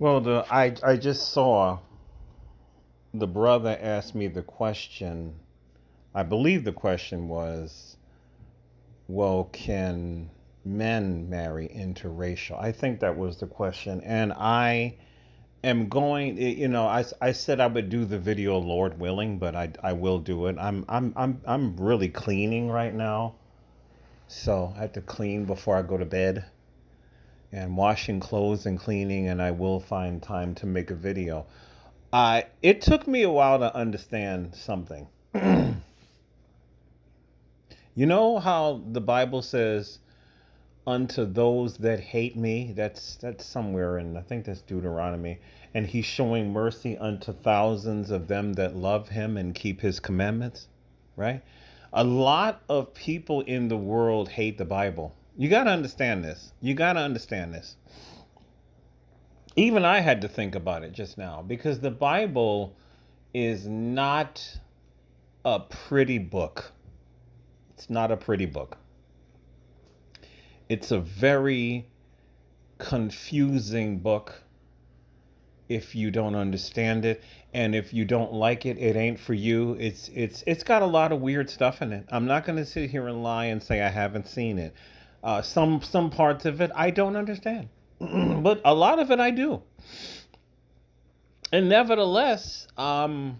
Well, I just saw the brother ask me the question. I believe the question was, well, can men marry interracial? I think that was the question, and I am going. I said I would do the video, Lord willing, but I will do it. I'm really cleaning right now, so I have to clean before I go to bed, and washing clothes and cleaning, and I will find time to make a video. It took me a while to understand something. You know how the Bible says, "Unto those that hate me," that's somewhere in, I think that's Deuteronomy, and he's showing mercy unto thousands of them that love him and keep his commandments, right? A lot of people in the world hate the Bible. You got to understand this. You got to understand this. Even I had to think about it just now because the Bible is not a pretty book. It's not a pretty book. It's a very confusing book if you don't understand it, and if you don't like it, it ain't for you. It's got a lot of weird stuff in it. I'm not going to sit here and lie and say I haven't seen it. Some parts of it I don't understand, but a lot of it I do. And nevertheless, I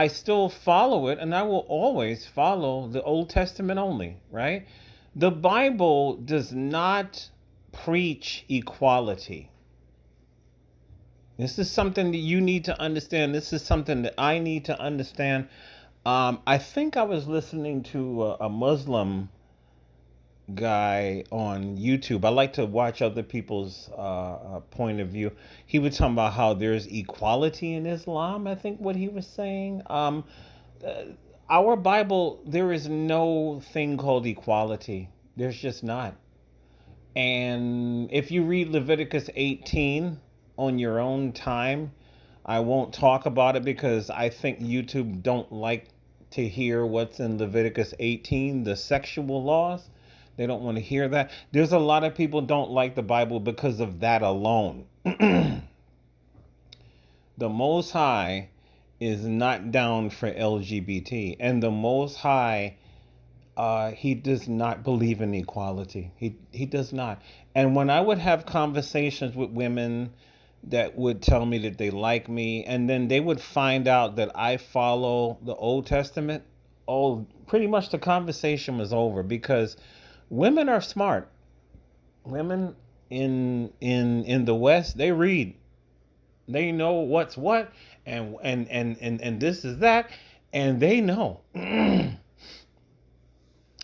still follow it, and I will always follow the Old Testament only, right? The Bible does not preach equality. This is something that you need to understand. This is something that I need to understand. I think I was listening to a Muslim guy on YouTube. I like to watch other people's point of view. He was talking about how there's equality in Islam. I think what he was saying. Uh, our Bible, there is no thing called equality. There's just not. And if you read Leviticus 18 on your own time, I won't talk about it because I think YouTube don't like to hear what's in Leviticus 18, the sexual laws. They don't want to hear that. There's a lot of people don't like the Bible because of that alone. The Most High is not down for LGBT, and the Most High, he does not believe in equality. He does not. And when I would have conversations with women that would tell me that they like me, and then they would find out that I follow the Old Testament, oh, pretty much the conversation was over because women are smart. Women in the West, they read. They know what's what, and this is that, and they know.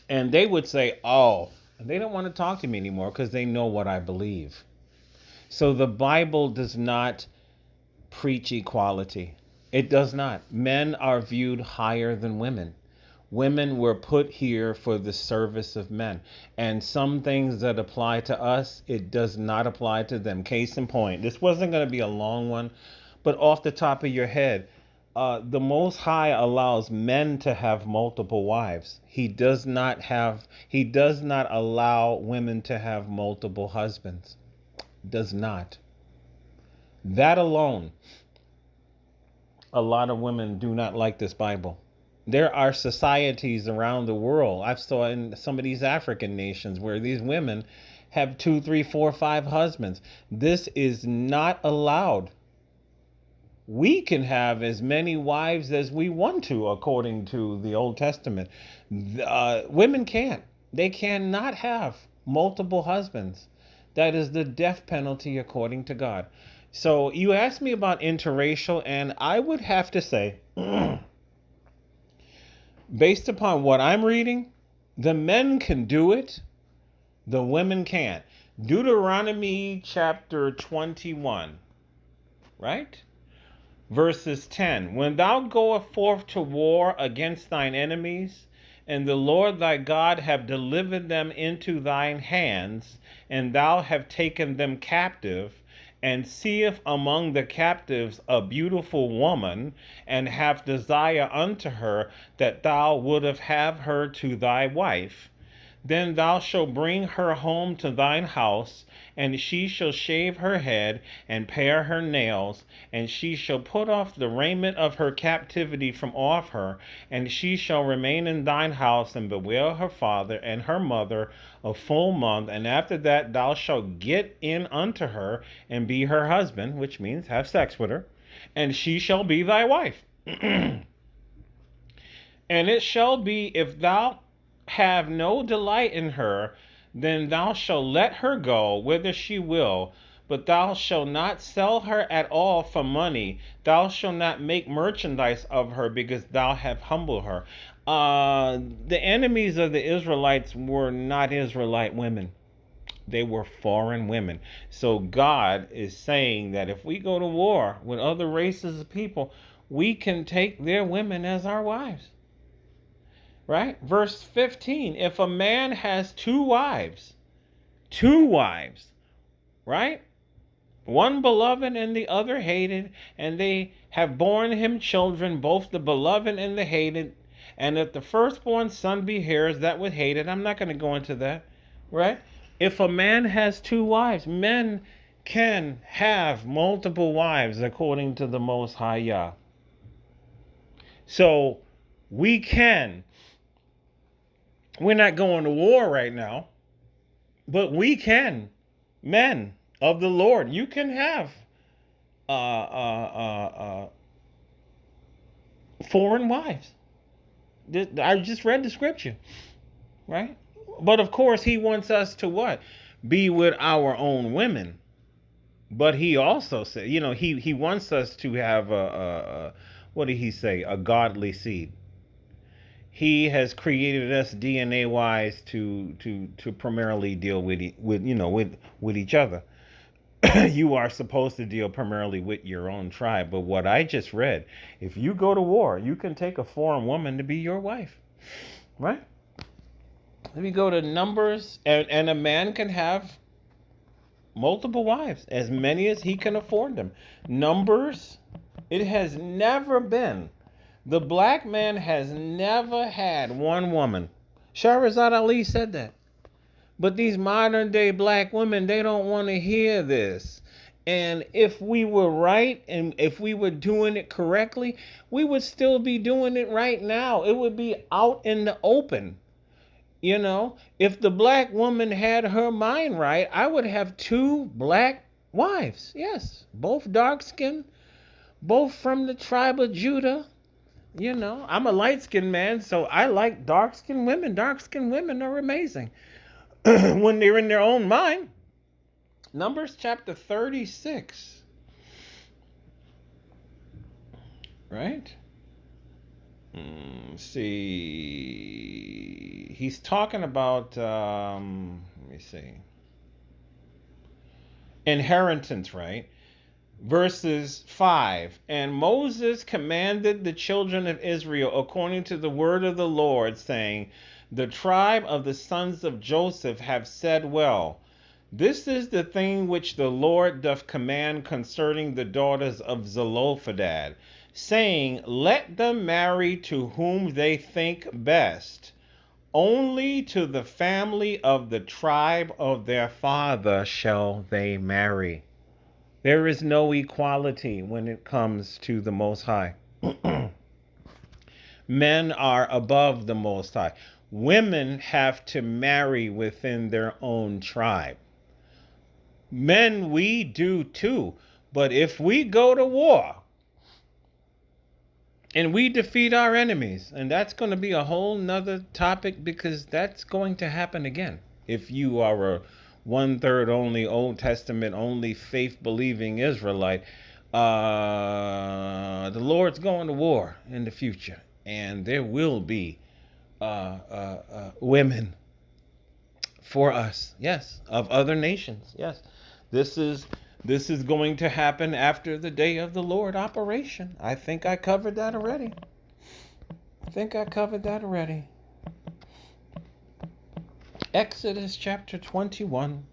And they would say, "Oh, they don't want to talk to me anymore because they know what I believe." So the Bible does not preach equality. It does not. Men are viewed higher than women. Women were put here for the service of men. And some things that apply to us, it does not apply to them. Case in point, this wasn't going to be a long one, but off the top of your head, the Most High allows men to have multiple wives. He does not allow women to have multiple husbands. Does not. That alone, a lot of women do not like this Bible. There are societies around the world. I've saw in some of these African nations where these women have two, three, four, five husbands. This is not allowed. We can have as many wives as we want to, according to the Old Testament. Women can't. They cannot have multiple husbands. That is the death penalty according to God. So you asked me about interracial, and I would have to say, based upon what I'm reading, the men can do it, the women can't. Deuteronomy chapter 21, right? Verses 10. When thou goest forth to war against thine enemies, and the Lord thy God have delivered them into thine hands, and thou have taken them captive, and seeth among the captives a beautiful woman, and have desire unto her, that thou wouldst have her to thy wife, Then thou shalt bring her home to thine house, and she shall shave her head, and pare her nails, and she shall put off the raiment of her captivity from off her, and she shall remain in thine house, and bewail her father and her mother a full month, and after that thou shalt get in unto her, and be her husband, which means have sex with her, and she shall be thy wife. And it shall be, if thou have no delight in her, then thou shalt let her go whither she will, but thou shalt not sell her at all for money. Thou shalt not make merchandise of her, because thou have humbled her. The enemies of the Israelites were not Israelite women. They were foreign women. So God is saying that if we go to war with other races of people, we can take their women as our wives. Right? Verse 15, if a man has two wives, right? One beloved and the other hated, and they have borne him children, both the beloved and the hated, and if the firstborn son be hers, that was hated. I'm not going to go into that, right? If a man has two wives, men can have multiple wives according to the Most High Yah. So we can. We're not going to war right now, but we can. Men of the Lord, you can have foreign wives. I just read the scripture, right? But of course, he wants us to what? Be with our own women. But he also said, he wants us to have what did he say? A godly seed. He has created us DNA wise to primarily deal with each other. You are supposed to deal primarily with your own tribe. But what I just read, if you go to war, you can take a foreign woman to be your wife, right? Let me go to Numbers, and a man can have multiple wives, as many as he can afford them. Numbers, it has never been. The black man has never had one woman. Shahrazad Ali said that. But these modern day black women, they don't want to hear this. And if we were right, and if we were doing it correctly, we would still be doing it right now. It would be out in the open. If the black woman had her mind right, I would have two black wives. Yes, both dark-skinned, both from the tribe of Judah. I'm a light-skinned man, so I like dark-skinned women. Dark-skinned women are amazing when they're in their own mind. Numbers chapter 36. Right? See. He's talking about, let me see. Inheritance, right? Verses 5, and Moses commanded the children of Israel according to the word of the Lord, saying, the tribe of the sons of Joseph have said well, this is the thing which the Lord doth command concerning the daughters of Zelophehad, saying, let them marry to whom they think best. Only to the family of the tribe of their father shall they marry. There is no equality when it comes to the Most High. Men are above the Most High. Women have to marry within their own tribe. Men, we do too. But if we go to war and we defeat our enemies, and that's going to be a whole nother topic, because that's going to happen again. If you are a 1/3 only, Old Testament only, faith-believing Israelite, the Lord's going to war in the future, and there will be women for us, yes, of other nations, yes. This is going to happen after the day of the Lord operation. I think I covered that already. Exodus chapter 21.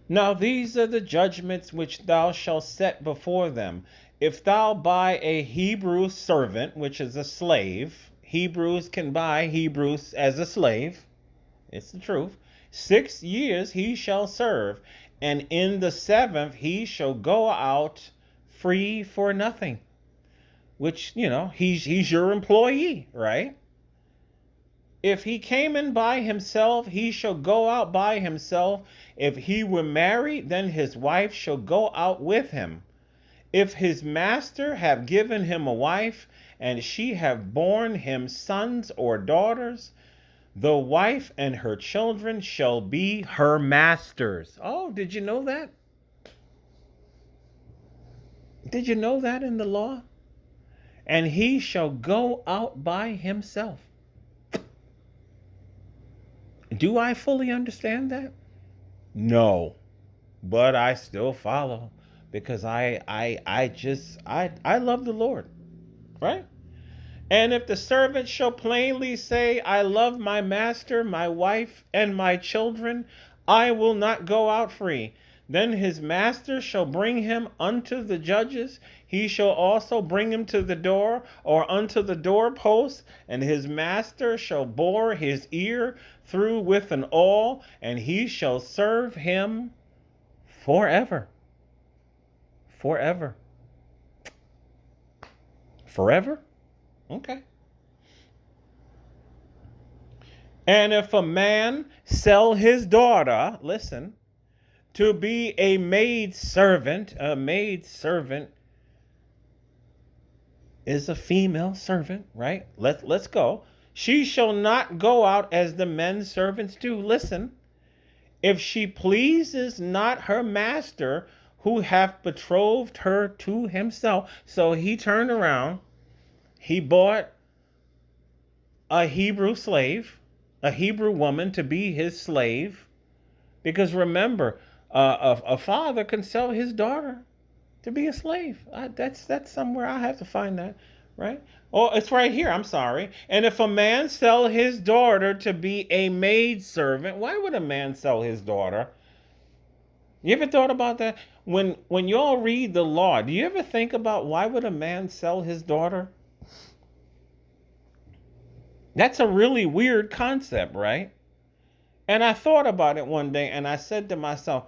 Now these are the judgments which thou shalt set before them. If thou buy a Hebrew servant, which is a slave, Hebrews can buy Hebrews as a slave. It's the truth. 6 years he shall serve, and in the seventh he shall go out free for nothing. Which, he's your employee, right? If he came in by himself, he shall go out by himself. If he were married, then his wife shall go out with him. If his master have given him a wife, and she have borne him sons or daughters, the wife and her children shall be her master's. Oh, did you know that? Did you know that in the law? And he shall go out by himself. Do I fully understand that? No, but I still follow because I love the Lord, right? And if the servant shall plainly say, I love my master, my wife, and my children, I will not go out free. Then his master shall bring him unto the judges. He shall also bring him to the door or unto the doorpost, and his master shall bore his ear through with an awl, and he shall serve him forever. Forever. Forever? Okay. And if a man sell his daughter, listen, to be a maid servant is a female servant, right? Let's go. She shall not go out as the men servants do. Listen, if she pleases not her master who hath betrothed her to himself. So he turned around, he bought a Hebrew slave, a Hebrew woman to be his slave. Because remember, a father can sell his daughter to be a slave. That's somewhere. I have to find that, right? Oh, it's right here. I'm sorry. And if a man sell his daughter to be a maid servant, why would a man sell his daughter? You ever thought about that? When y'all read the law, do you ever think about why would a man sell his daughter? That's a really weird concept, right? And I thought about it one day and I said to myself,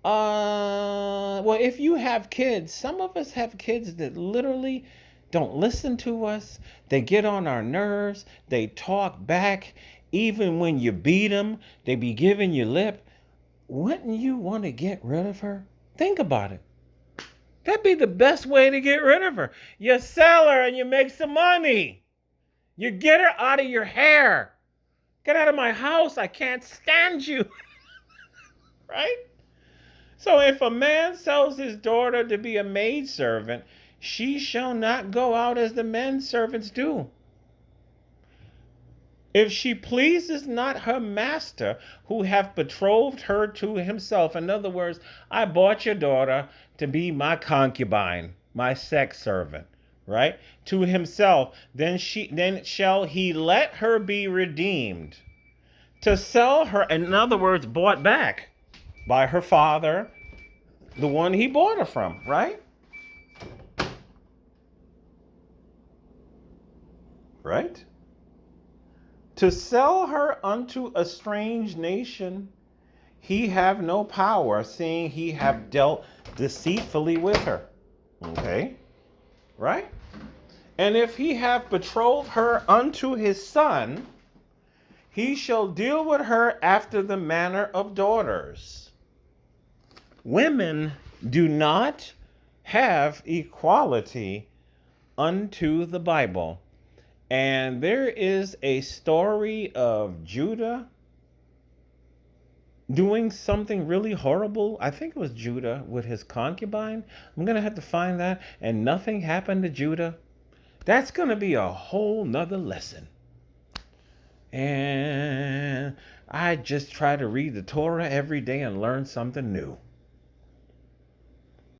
well, if you have kids, some of us have kids that literally don't listen to us. They get on our nerves. They talk back. Even when you beat them, they be giving you lip. Wouldn't you want to get rid of her? Think about it. That'd be the best way to get rid of her. You sell her and you make some money. You get her out of your hair. Get out of my house. I can't stand you. Right? So if a man sells his daughter to be a maidservant, she shall not go out as the men servants do. If she pleases not her master who hath betrothed her to himself. In other words, I bought your daughter to be my concubine, my sex servant, right? To himself, then shall he let her be redeemed. To sell her, in other words, bought back by her father, the one he bought her from, right? Right? To sell her unto a strange nation, he have no power, seeing he have dealt deceitfully with her. Okay? Right? And if he have betrothed her unto his son, he shall deal with her after the manner of daughters. Women do not have equality unto the Bible. And there is a story of Judah doing something really horrible. I think it was Judah with his concubine. I'm going to have to find that. And nothing happened to Judah. That's going to be a whole nother lesson. And I just try to read the Torah every day and learn something new.